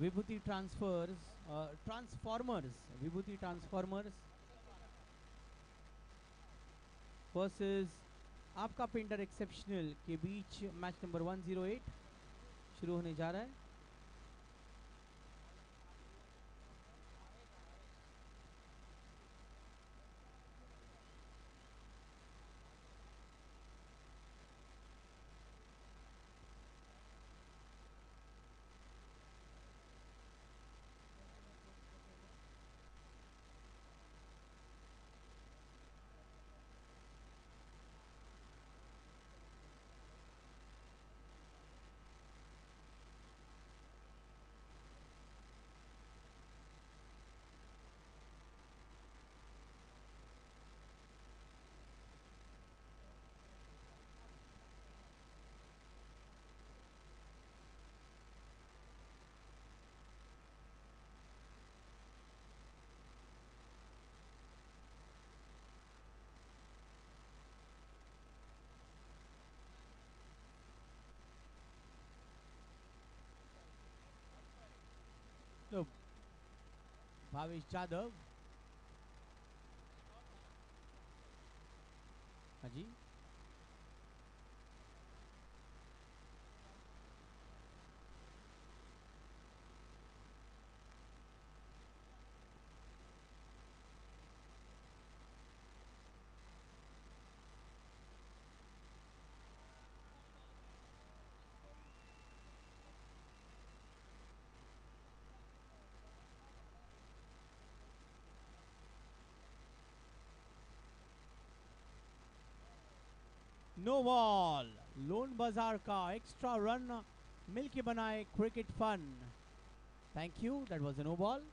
विभूति transformers विभूति transformers versus आपका painter exceptional के बीच match number 108 शुरू होने जा रहा है। तो भावेश जाधव, हाँ जी, नो बॉल। लोन बाजार का एक्स्ट्रा रन मिलके बनाए cricket fun. Thank you, that was a no ball.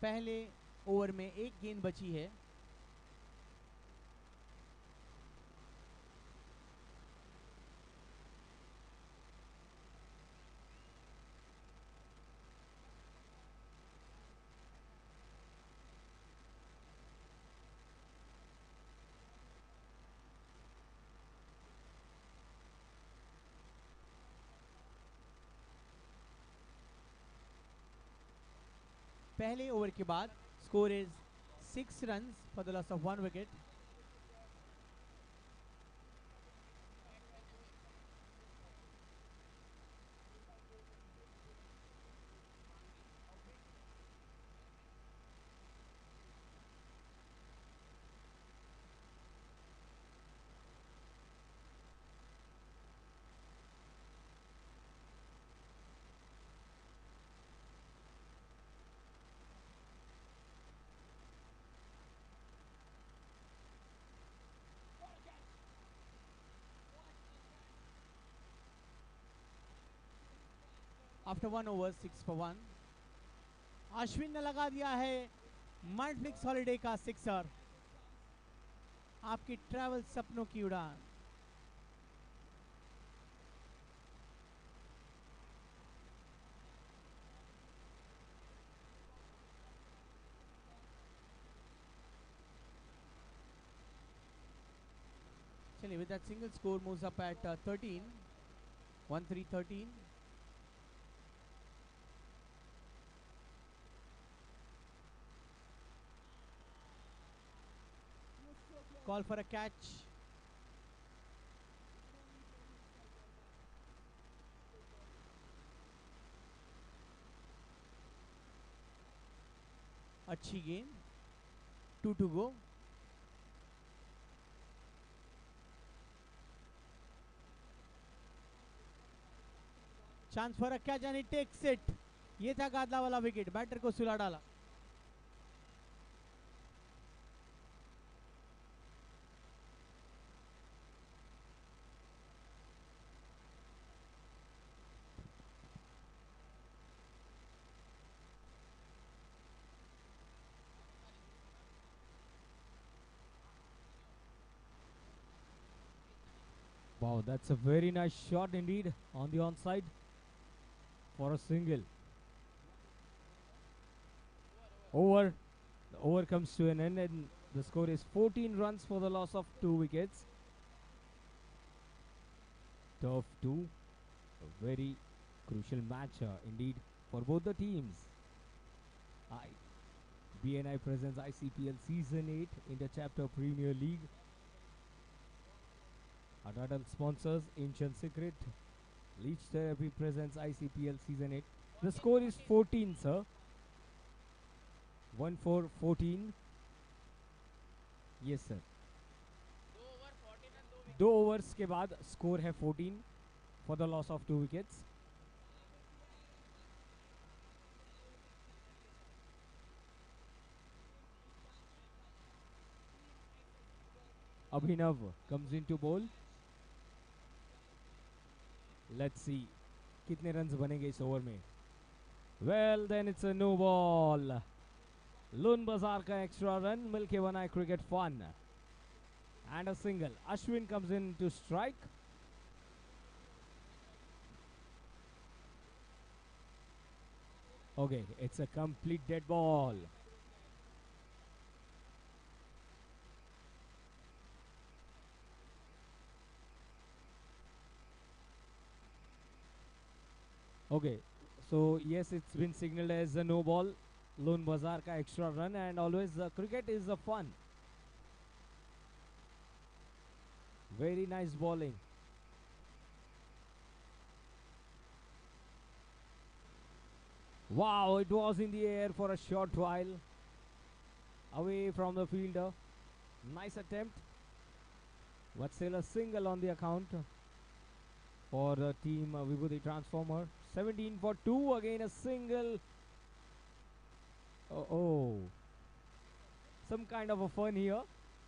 पहले ओवर में एक गेंद बची है। पहले ओवर के बाद score is 6 runs for the loss of 1 wicket. After 1 over, 6 for 1. Ashwin ने लगा दिया है मल्टीप्लेक्स हॉलिडे का सिक्सर। आपकी ट्रैवल सपनों की उड़ान। चलिए, with that single score moves up at 13, 1-3-13. Call for a catch. अच्छी गेंद, 2 to go. Chance for a catch and it takes it. ये था गादला वाला विकेट, बैटर को सुला डाला। Wow, that's a very nice shot indeed on the onside for a single. Over. The over comes to an end and the score is 14 runs for the loss of 2 wickets. Turf 2. A very crucial match indeed for both the teams. I BNI presents ICPL Season 8 Inter-Chapter Premier League. Our title sponsors Ancient Secret. Leech Therapy presents ICPL Season 8. The score is 14, sir. 1-4-14. Yes, sir. 2 overs के बाद score है 14 for the loss of 2 wickets. Abhinav comes into bowl. Let's see कितने runs बनेंगे इस over में. Well, then it's a no ball. Lone Bazaar का extra run मिलके बना है cricket fun. And a single. Ashwin comes in to strike. Okay, it's a complete dead ball. Okay, so yes, it's been signaled as a no ball. Lone Bazaar ka extra run, and always cricket is a fun. Very nice bowling. Wow, it was in the air for a short while. Away from the fielder. Nice attempt. But still a single on the account for the team Vibhuti Transformer. 17 for 2. Again a single. Oh. Some kind of a fun here.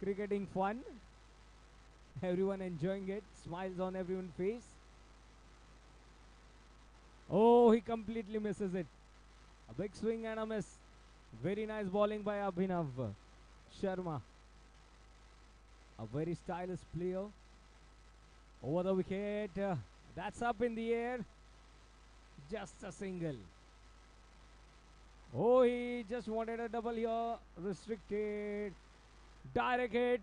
Cricketing fun. Everyone enjoying it. Smiles on everyone's face. Oh, he completely misses it. A big swing and a miss. Very nice bowling by Abhinav Sharma. A very stylish player. Over the wicket. That's up in the air. Just a single. Oh, he just wanted a double here. Restricted. Direct hit.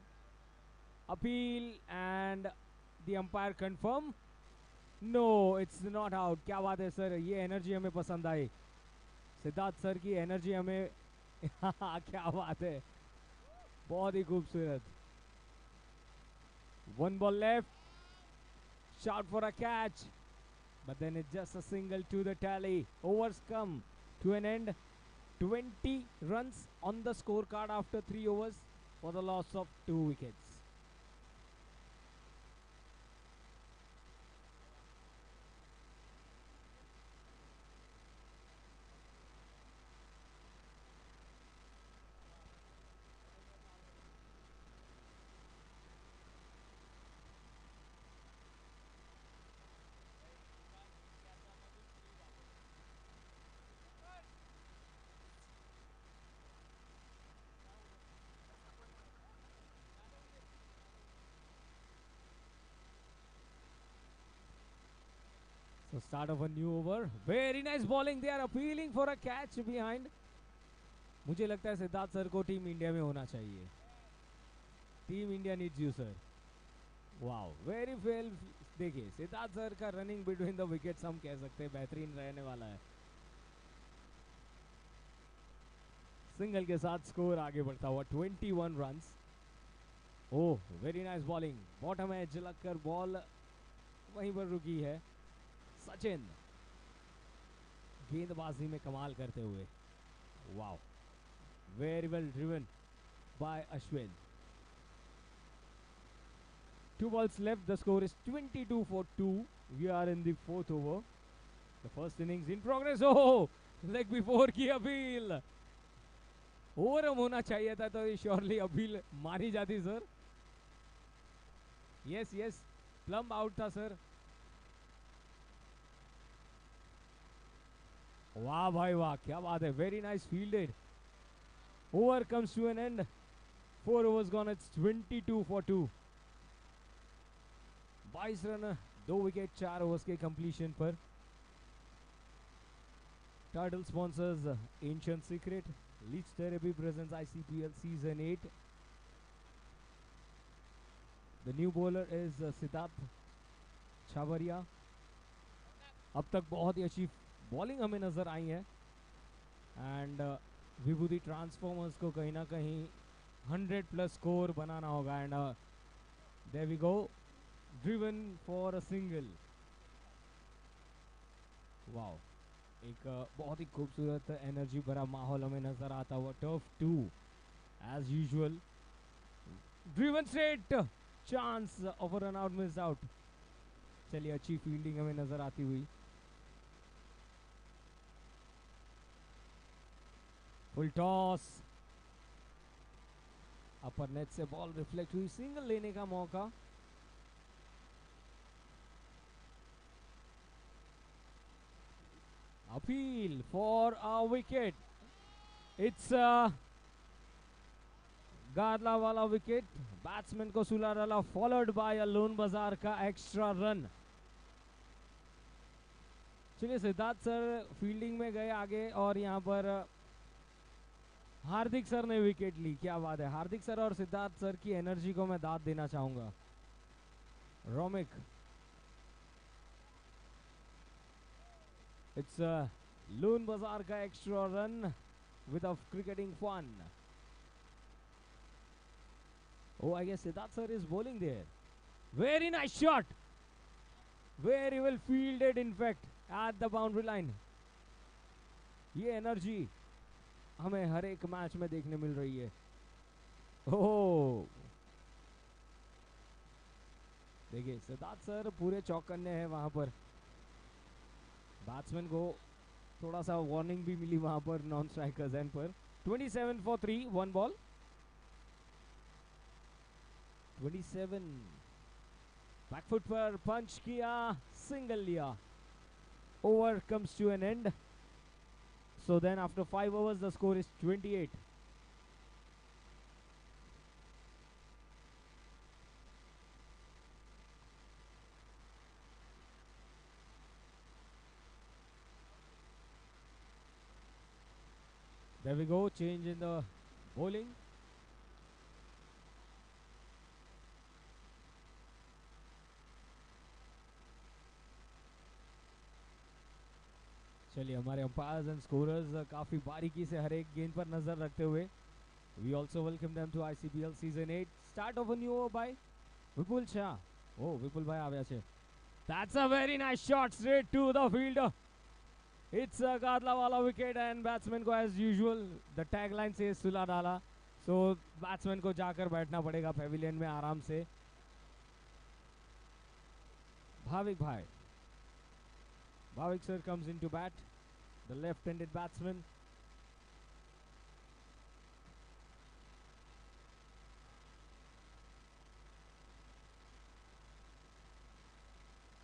Appeal and the umpire confirm. No, it's not out. क्या बात है sir, ये energy हमें पसंद आई. Siddharth sir की energy हमें क्या बात है, बहुत ही खूबसूरत. One ball left. Shout for a catch. But then it's just a single to the tally. Overs come to an end. 20 runs on the scorecard after 3 overs for the loss of 2 wickets. So start of a new over. Very nice bowling. They are appealing for a catch behind. मुझे लगता है Siddharth sir को team India में होना चाहिए. Team India needs you sir. Wow, very well. देखिए Siddharth sir का running between the wickets हम कह सकते हैं बेहतरीन रहने वाला है. सिंगल के साथ स्कोर आगे बढ़ता हुआ 21 runs. Oh, very nice bowling. Bottom edge लगकर बॉल वहीं पर रुकी है. सचिन गेंदबाजी में कमाल करते हुए. Wow, very well driven by Ashwin. 2 balls left. The score is 22 for 2. We are in the 4th over. The first innings in progress. Oh, leg before की अपील. ओवर होना चाहिए था तो श्योरली अपील मारी जाती sir. Yes yes, plumb out था sir. वाह भाई वाह, क्या बात है. Very nice fielded. Over comes to an end. 4 overs gone. It's 22 for 2. 22 run 2 wicket 4 overs के कंप्लीशन पर। Title sponsors ancient secret, leech therapy presents ICPL season 8। The new bowler is Siddharth Chhabria. अब तक बहुत ही अच्छी बॉलिंग हमें नजर आई है एंड विभूति ट्रांसफॉर्मर्स को कहीं ना कहीं 100+ स्कोर बनाना होगा and there we go, driven for a single. Wow, एक बहुत ही खूबसूरत एनर्जी भरा माहौल हमें नजर आता हुआ। Turf 2 as usual, driven straight, chance of a run out, miss out. चलिए, अच्छी फील्डिंग हमें नजर आती हुई। फुल टॉस, अपर नेट से बॉल रिफ्लेक्ट हुई, सिंगल लेने का मौका। Appeal for a wicket, it's Gadlawala wicket, batsman को सुला डाला, फॉलोड बाय अ लोन बाजार का एक्स्ट्रा रन। चलिए, सिद्धार्थ सर फील्डिंग में गए आगे और यहाँ पर हार्दिक सर ने विकेट ली। क्या बात है, हार्दिक सर और सिद्धार्थ सर की एनर्जी को मैं दाद देना चाहूंगा। रोमिक, इट्स लोन बाजार का extra run with a cricketing fun. Oh, I guess Siddharth sir is bowling there. Very nice shot. Very well fielded, in fact, at the boundary line. ये energy हमें हर एक मैच में देखने मिल रही है। ओह, देखिए सिद्धार्थ सर पूरे चौकन्ने हैं वहां पर। बैट्समैन को थोड़ा सा वार्निंग भी मिली वहां पर नॉन स्ट्राइकर्स एंड पर। 27 for 3, 1 बॉल। 27, बैकफुट पर पंच किया, सिंगल लिया। Over comes to an end. So then after 5 overs the score is 28. There we go, change in the bowling. चलिए, हमारे अंपायर्स एंड स्कोरर्स काफी बारीकी से हर एक गेंद पर नजर रखते हुए। We also welcome them to ICPL season 8. Start of a new over by Vipul Shah. Oh, Vipul bhai આવ્યા છે. That's a very nice shot straight to the fielder. It's a Gadla wala wicket and batsman ko as usual the tagline says सुला डाला. So batsman को जाकर बैठना पड़ेगा pavilion में आराम से. Bhavik sir comes into bat, the left-handed batsman.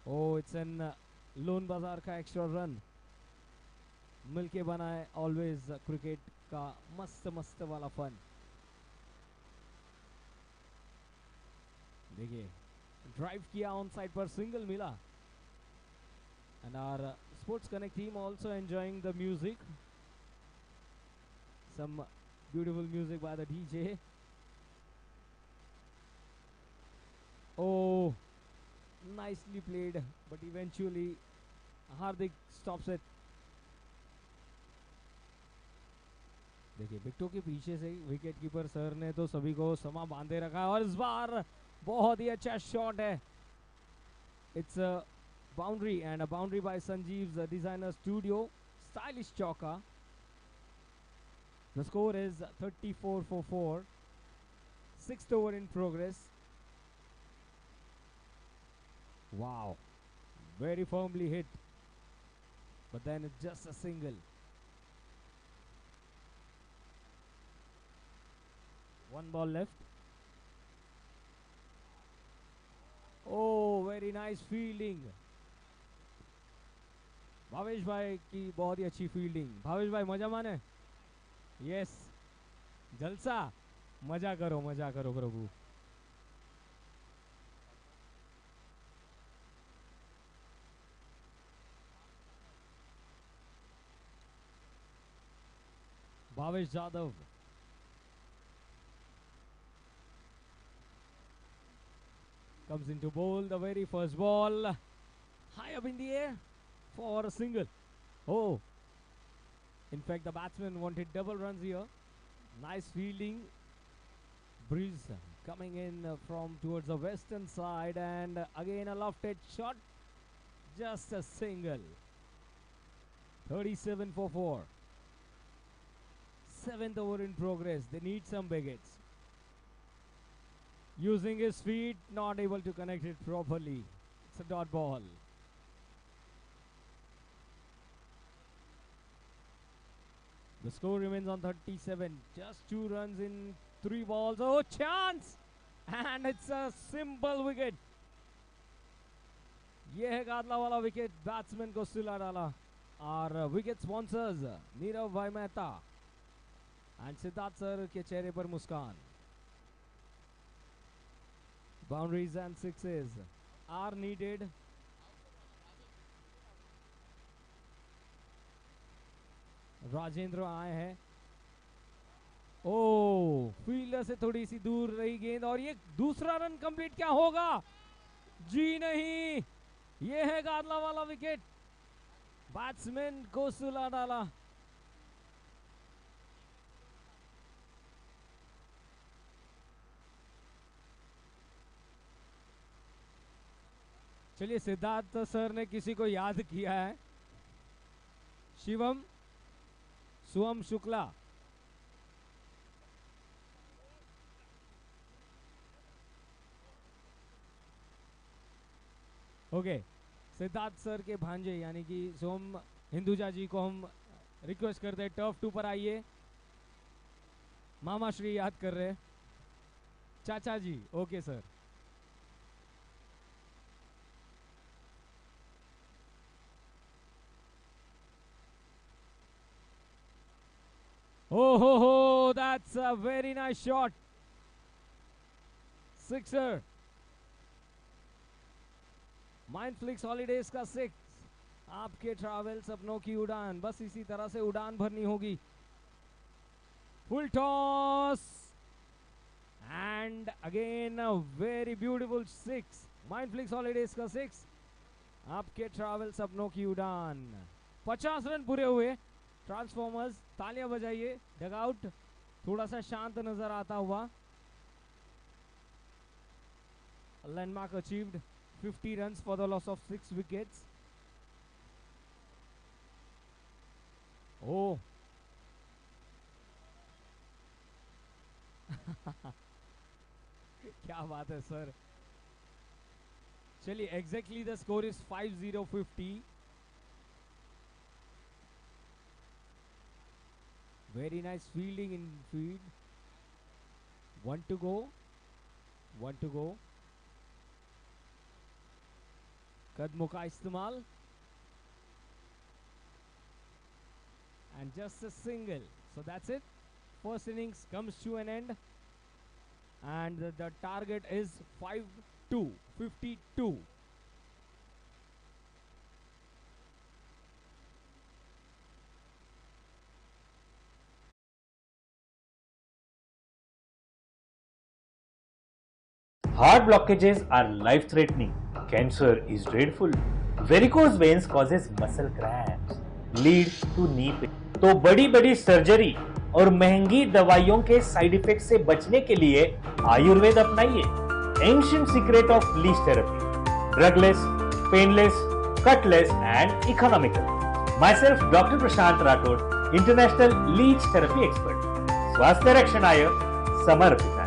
Oh, it's an loan बाजार का एक्स्ट्रा रन। मिलके बनाए ऑलवेज क्रिकेट का मस्त मस्त वाला फन। देखिए, ड्राइव किया, ऑन साइड पर सिंगल मिला। And our Sports Connect team also enjoying the music. Some beautiful music by the DJ. Oh, nicely played, but eventually Hardik stops it. देखिए, विकेटों के पीछे से विकेट कीपर सर ने तो सभी को समा बांधे रखा है और इस बार बहुत ही अच्छा शॉट है। It's a boundary and a boundary by Sanjeev's Designer Studio. Stylish chauka. The score is 34 for 4. 6th over in progress. Wow. Very firmly hit. But then it's just a single. One ball left. Oh, very nice fielding. Bhavesh भाई की बहुत ही अच्छी fielding. Bhavesh भाई मजा माने? Yes, जलसा, मजा करो प्रभु। Bhavesh Jadhav. Comes into bowl, the very first ball. High up in the air for a single. Oh. In fact, the batsman wanted double runs here. Nice fielding. Breeze coming in from towards the western side, and again a lofted shot. Just a single. 37 for 4. 7th over in progress. They need some big hits. Using his feet, not able to connect it properly. It's a dot ball. The score remains on 37. Just 2 runs in 3 balls. Oh, chance! And it's a simple wicket. ये है गादला वाला wicket. Batsman को सुला डाला. और wicket sponsors Nirav भाई Mehta and Siddharth sir के चेहरे पर मुस्कान. Boundaries and sixes are needed. Rajendra आए हैं. ओ फील्डर से थोड़ी सी दूर रही गेंद, और ये दूसरा रन कंप्लीट क्या होगा? जी नहीं, ये है गादला वाला विकेट. बैट्समैन को सुला डाला. चलिए, सिद्धार्थ सर ने किसी को याद किया है. शिवम सुवम शुक्ला. ओके, सिद्धार्थ सर के भांजे यानी कि सोम हिंदुजा जी को हम रिक्वेस्ट करते हैं टर्फ 2 पर आइए. मामा श्री याद कर रहे. चाचा ji, okay sir. Oh ho ho, that's a very nice shot. Sixer. Mindflix Holidays का 6. आपके ट्रैवल सपनों की उड़ान, बस इसी तरह से उड़ान भरनी होगी. Full toss. And again a very beautiful 6. Mindflix Holidays का 6. आपके ट्रैवल सपनों की उड़ान. 50 रन पूरे हुए. ट्रांसफॉर्मर्स तालियां बजाइए. डगआउट थोड़ा सा शांत नजर आता हुआ. Landmark achieved. 50 runs for the loss of 6 wickets. Oh. क्या बात है सर. चलिए, exactly the score is 50-50. Very nice fielding in field. 1 to go. 1 to go. कदमों का इस्तेमाल. And just a single. So that's it. First innings comes to an end. And the target is 5-2. 52. Heart blockages are life-threatening. Cancer is dreadful. Varicose veins causes muscle cramps, lead to knee pain. तो बड़ी surgery और महंगी दवाइयों के side effect से बचने के लिए Ayurveda अपनाइए. Ancient secret of leech therapy. Drugless, painless, cutless and economical. Myself, Dr. Prashant Rathod, International Leech Therapy Expert. स्वास्थ्य रक्षणाय समर्पित.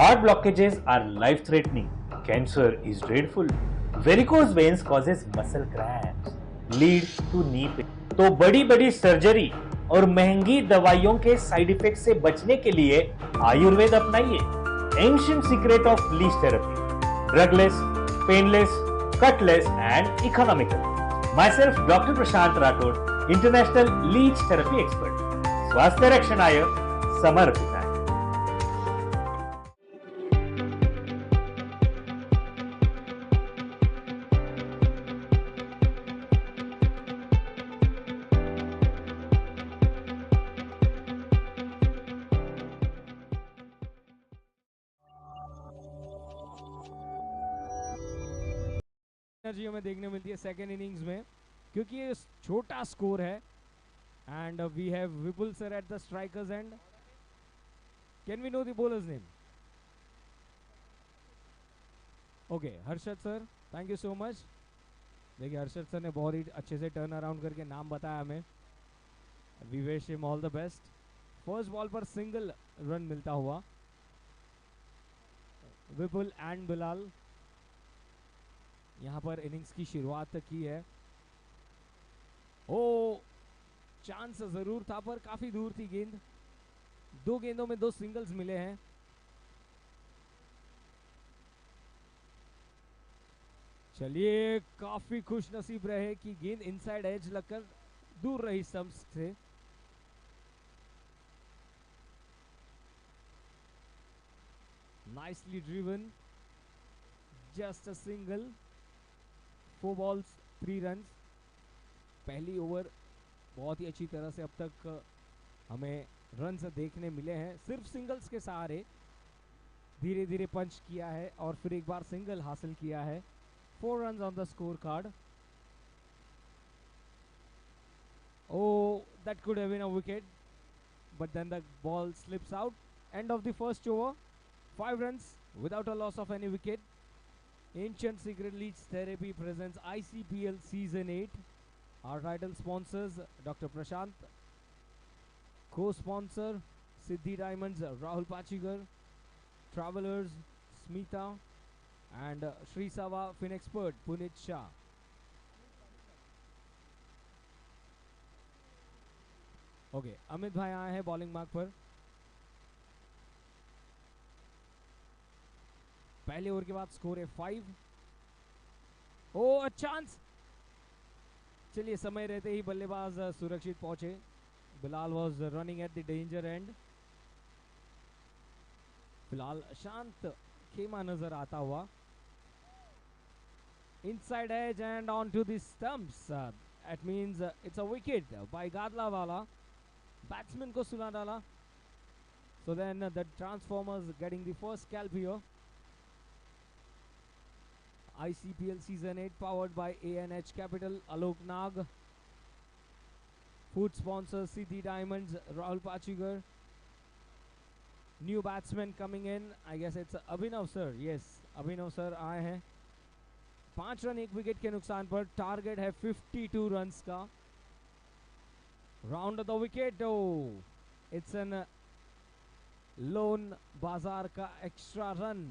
heart blockages are life-threatening. Cancer is dreadful. Varicose veins causes muscle cramps, lead to knee pain. तो बड़ी बड़ी surgery और महंगी दवाइयों के साइड इफेक्ट से बचने के लिए Ayurveda अपनाइए. Ancient secret of leech therapy. Drugless, painless, cutless and economical. Myself, Dr. Prashant Rathod, International Leech Therapy Expert. स्वास्थ्य रक्षणाय समर्पिताय. एनर्जी हमें देखने मिलती है सेकेंड इनिंग्स में, क्योंकि ये छोटा स्कोर है. And we have Vipul sir at the striker's end. Can we know the bowler's name? Okay, Harshad sir, thank you so much. देखिए हर्षद सर ने बहुत ही अच्छे से टर्न अराउंड करके नाम बताया हमें. We wish him all the best. First ball पर सिंगल रन मिलता हुआ विपुल एंड बिलाल यहाँ पर इनिंग्स की शुरुआत की है. ओ, चांस जरूर था पर काफी दूर थी गेंद. दो गेंदों में दो सिंगल्स मिले हैं. चलिए, काफी खुश नसीब रहे कि गेंद इनसाइड एज लगकर दूर रही स्टंप्स से. Nicely driven, just a single. 4 balls 3 runs. पहली ओवर बहुत ही अच्छी तरह से अब तक हमें रन्स देखने मिले हैं. सिर्फ सिंगल्स के सहारे धीरे धीरे पंच किया है और फिर एक बार सिंगल हासिल किया है. 4 runs on the scorecard. Oh, that could have been a wicket, but then the ball slips out. End of the first over. 5 runs without a loss of any wicket. Ancient Secret Leech Therapy presents ICPL Season 8. Our title sponsors Dr. Prashant. Co-sponsor Siddhi Diamonds, Rahul Pachigar. Travelers, Smita. And Sri Sava FinExpert, Punit Shah. Okay, Amit भाई आए हैं bowling mark पर. पहले over के बाद score है 5. Oh, chance. चलिए, समय रहते ही बल्लेबाज सुरक्षित पहुंचे. Bilal was running at the danger end. फिलहाल शांत खेमा नजर आता हुआ. Inside edge and on to the stumps. It means it's a wicket by Gadlawala. Batsman को सुला डाला. So then the Transformers getting the first scalp here. ICPL Season 8 powered by ANH Capital, Alok Nag. Food sponsors Siddhi Diamonds, Rahul Pachigar. New batsman coming in. I guess it's Abhinav sir. Yes, Abhinav sir आए हैं. 5 run 1 wicket के नुकसान पर. Target है 52 runs का. Round the wicket. Oh, it's an loan बाजार का extra run.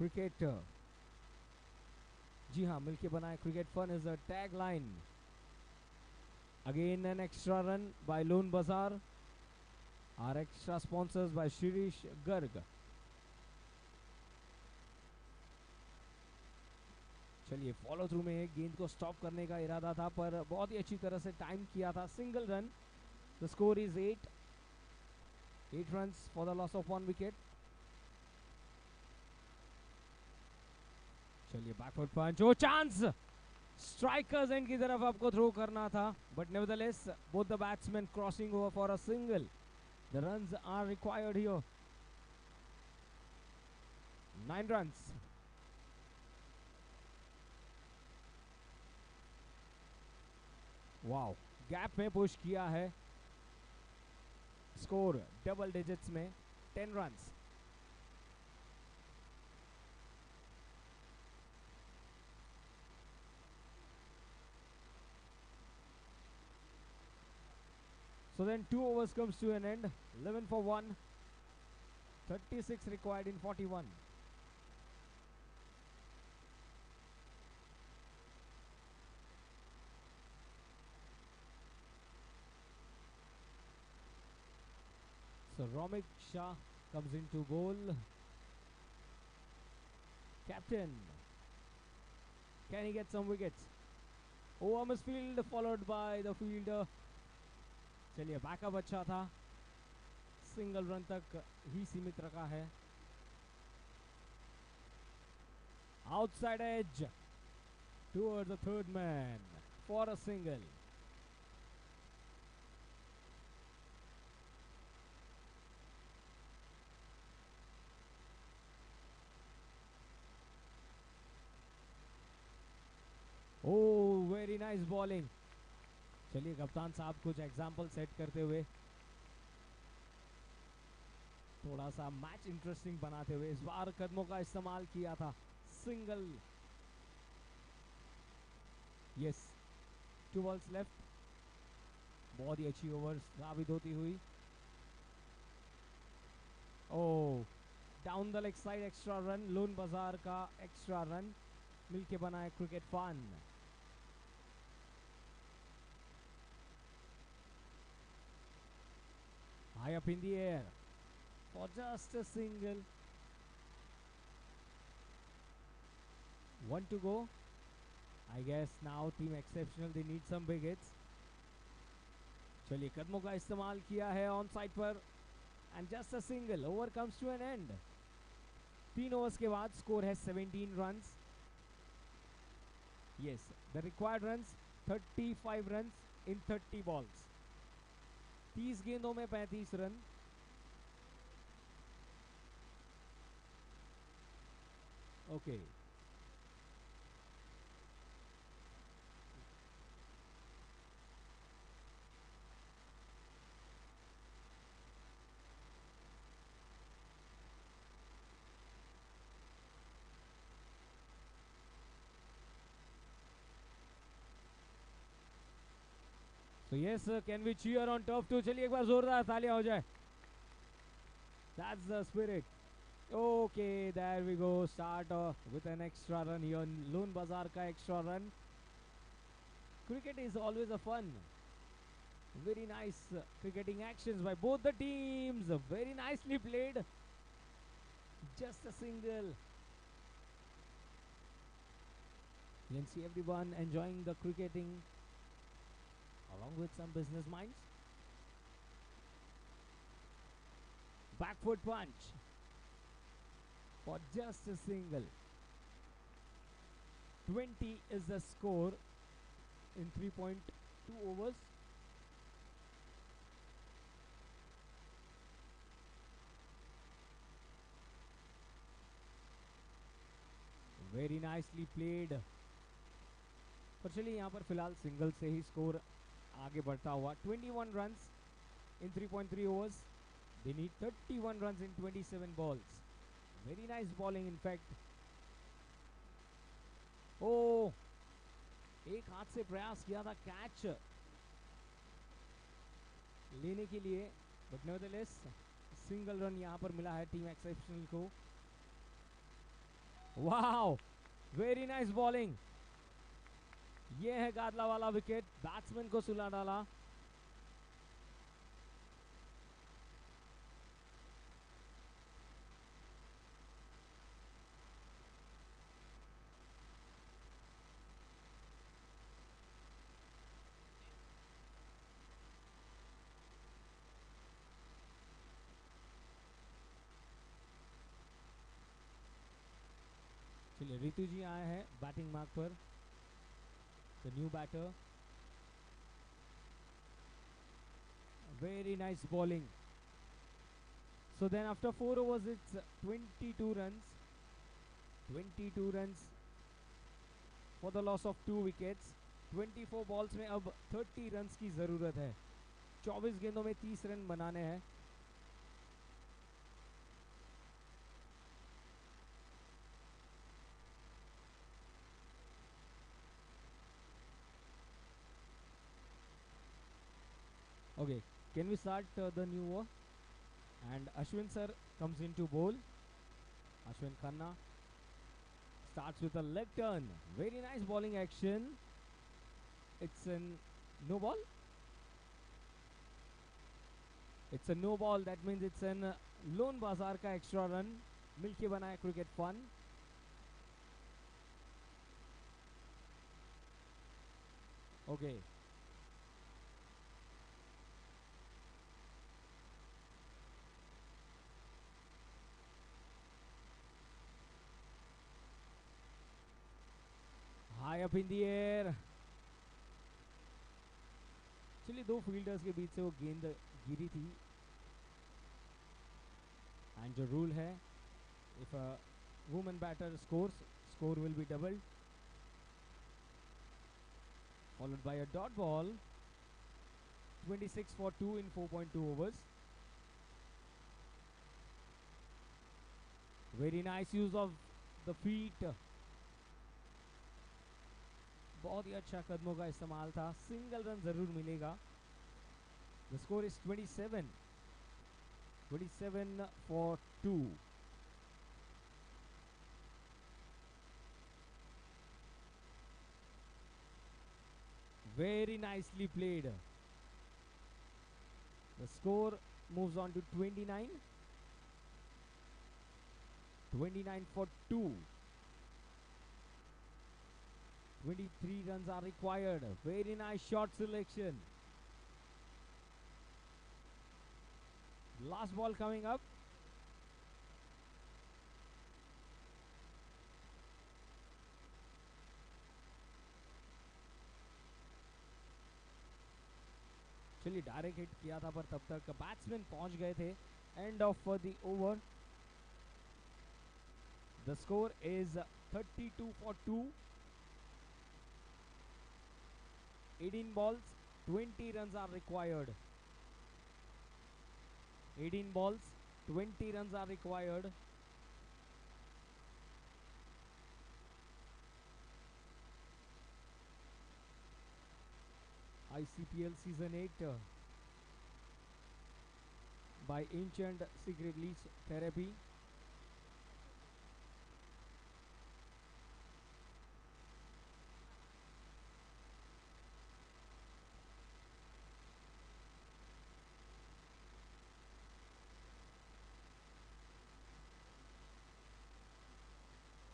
Cricketer, जी हाँ, मिलके बनाए cricket fun is a tag line. Again an extra run by loan Bazaar. Are extra sponsors by Shirish Garg. चलिए, फॉलो थ्रू में गेंद को स्टॉप करने का इरादा था पर बहुत ही अच्छी तरह से टाइम किया था. Single run. The score is 8 runs for the loss of 1 wicket. चलिए, backward punch. Oh, chance. Striker's end की तरफ आपको थ्रो करना था, but nevertheless both the batsman crossing over for a single. The runs are required here. 9 runs. Wow, gap में push किया है. Score double digits में. 10 runs. So then 2 overs comes to an end. 11 for 1. 36 required in 41. So Romit Shah comes into bowl. Captain, can he get some wickets? Over misfield followed by the fielder. चलिए backup अच्छा था, single run तक ही सीमित रखा है. Outside edge towards the third man for a single. Oh, very nice bowling. चलिए कप्तान साहब कुछ एग्जाम्पल सेट करते हुए, थोड़ा सा मैच इंटरेस्टिंग बनाते हुए इस बार कदमों का इस्तेमाल किया था. सिंगल. Yes, 2 balls left. बहुत ही अच्छी ओवर साबित होती हुई. Oh, down the leg side extra run. Loan बाजार का एक्स्ट्रा रन मिलके बनाए cricket fun. High up in the air for just a single. 1 to go. I guess now team exceptional, they need some big hits. चलिए कदमों का इस्तेमाल किया है ऑन साइड पर and just a single. Over comes to an end. 3 overs के बाद score है 17 runs. Yes, the required runs 35 runs in 30 balls. 30 गेंदों में 35 run. Okay, so yes, can we cheer on top 2? चलिए एक बार जोरदार तालियां हो जाए. That's the spirit. Okay, there we go. Start with an extra run here. Loan Bazaar ka extra run. Cricket is always a fun. Very nice cricketing actions by both the teams. Very nicely played. Just a single. You can see everyone enjoying the cricketing along with some business minds. Back foot punch for just a single. 20 is the score in 3.2 overs. Very nicely played. पर चलिए यहाँ पर फिलहाल single से ही score आगे बढ़ता हुआ. 21 runs in 3.3 overs. They need 31 runs in 27 balls. Very nice bowling in fact. Oh, एक हाथ से प्रयास किया था कैच लेने के लिए, बट नेवरदलेस सिंगल रन यहाँ पर मिला है टीम एक्सेप्शनल को. Wow, very nice bowling. ये है गादला वाला विकेट. बैट्समैन को सुला डाला. चलिए रितु जी आए हैं बैटिंग मार्क पर. The new batter. Very nice bowling. So then after 4 overs it's 22 runs. 22 runs for the loss of 2 wickets. 24 balls में अब 30 runs की ज़रूरत है. 24 गेंदों में 30 रन बनाने हैं. Okay, can we start the new over? And Ashwin sir comes into bowl. Ashwin Khanna starts with a leg turn. Very nice bowling action. It's an no ball. It's a no ball. That means it's an Lone Bazaar ka extra run. Milke Banaya cricket fun. Okay. High up in the air. चलिए दो fielders के बीच से वो गेंद गिरी थी. And जो rule है, if a woman batter scores, score will be doubled, followed by a dot ball. 26 for 2 in 4.2 overs. Very nice use of the feet. बहुत ही अच्छा कदमों का इस्तेमाल था. सिंगल रन जरूर मिलेगा. The score is 27 for 2. Very nicely played. The score moves on to 29 for 2. 23 runs are required. Very nice shot selection. Last ball coming up. चलिए direct hit किया था, पर तब तक बैट्समैन पहुंच गए थे. End of the over. The score is 32 for 2. 18 balls, 20 runs are required. 18 balls, 20 runs are required. ICPL Season 8 by Ancient Secret Leech Therapy.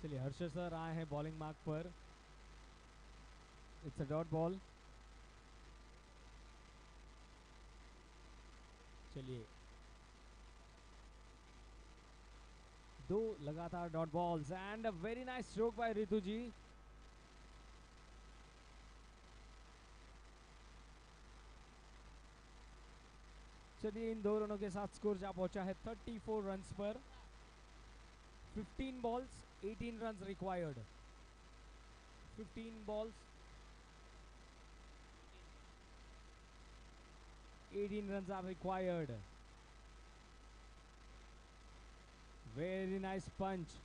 चलिए हर्षद सर आए हैं बॉलिंग मार्क पर. It's a dot ball. चलिए दो लगातार dot balls and a very nice stroke by Ritu ji. चलिए इन दो रनों के साथ स्कोर जा पहुंचा है 34 रन्स पर. 15 balls, 18 runs required. 15 balls, 18 runs are required. Very nice punch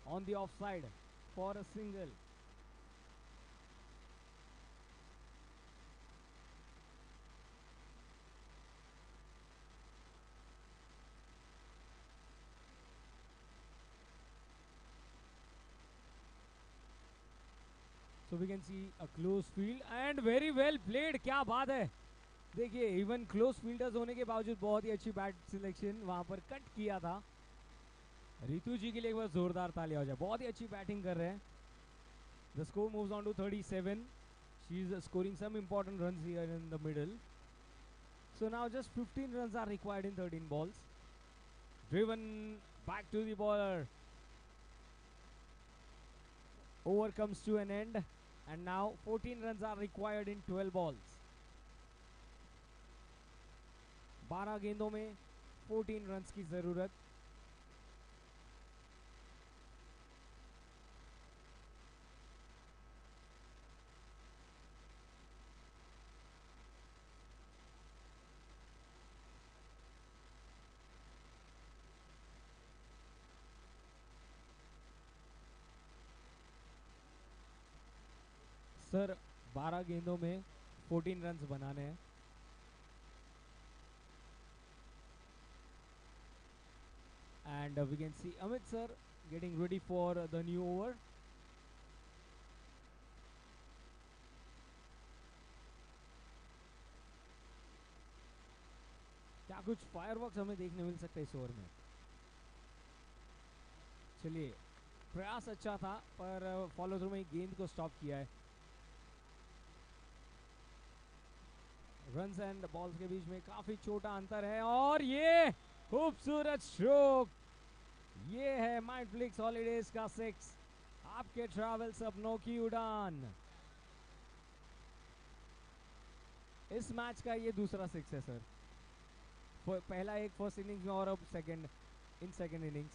on the offside for a single. So we can see a close field and very well played. क्या बात है. देखिए इवन क्लोज फील्डर्स होने के बावजूद बहुत ही अच्छी बैट सिलेक्शन वहां पर कट किया था. रितु जी के लिए एक बार जोरदार तालियां हो जाए. बहुत ही अच्छी बैटिंग कर रहे हैं. The score moves on to 37. She is scoring some important runs here in the middle. So now just 15 runs are required in 13 balls. Driven back to the bowler. Over comes to an end. And now 14 runs are required in 12 balls. 12 गेंदों में 14 runs की जरूरत. Sir 12 गेंदों में 14 runs बनाने हैं. and we can see Amit sir getting ready for the new over. क्या कुछ फायरवर्क्स हमें देखने मिल सकते हैं इस ओवर में. चलिए, प्रयास अच्छा था पर फॉलो थ्रू में गेंद को स्टॉप किया है. रन्स एंड बॉल्स के बीच में काफी छोटा अंतर है और ये खूबसूरत स्ट्रोक. ये है माइंडफ्लिक्स हॉलीडेज का 6. आपके ट्रैवल सपनों की उड़ान. इस मैच का ये दूसरा 6 है सर. पहला एक फर्स्ट इनिंग्स में और अब second innings.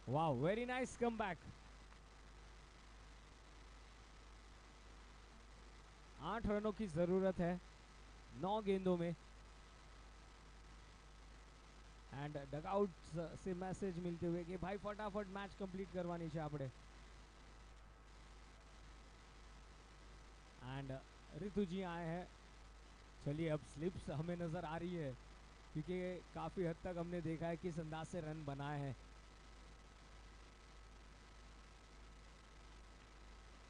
Wow, very nice comeback. 8 रनों की जरूरत है 9 गेंदों में. एंड डगआउट से मैसेज मिलते हुए कि भाई फटाफट मैच कंप्लीट करवानी चाहिए आपने. एंड ऋतु जी आए हैं. चलिए, अब स्लिप्स हमें नजर आ रही है क्योंकि काफी हद तक हमने देखा है किस अंदाज से रन बनाए हैं.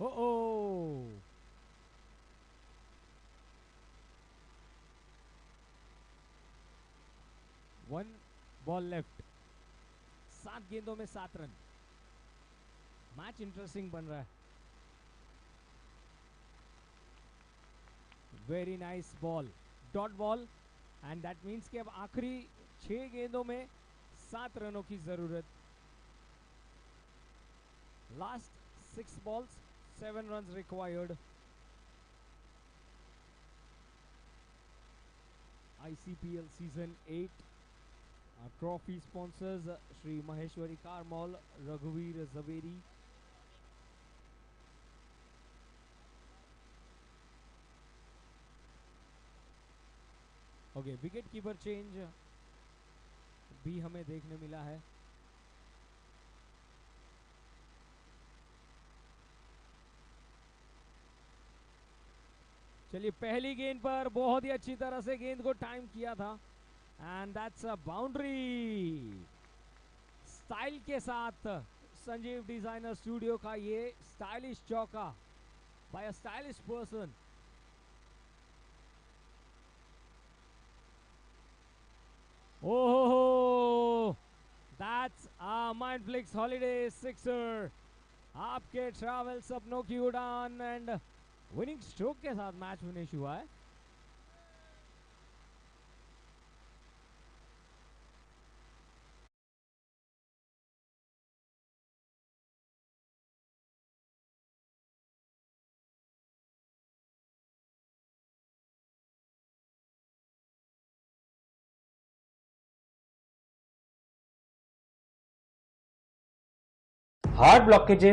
ओ 1 बॉल लेफ्ट. 7 गेंदों में 7 रन. मैच इंटरेस्टिंग बन रहा है. Very nice ball, dot ball. And that means कि अब आखिरी 6 गेंदों में 7 रनों की जरूरत. Last 6 balls 7 runs required. ICPL season 8. Trophy sponsors Shri Maheshwari Car Mall, Raghuveer Zaveri. Okay, wicket keeper change भी हमें देखने मिला है. चलिए, पहली गेंद पर बहुत ही अच्छी तरह से गेंद को टाइम किया था. And that's a boundary. Style के साथ संजीव डिजाइनर स्टूडियो का ये स्टाइलिश चौका बाय अ स्टाइलिश पर्सन. ओहो, दैट्स अ माइंडफ्लिक्स हॉलीडे सिक्सर. आपके ट्रैवल सपनों की उड़ान. एंड विनिंग स्ट्रोक के साथ मैच फिनिश हुआ है. Heart blockages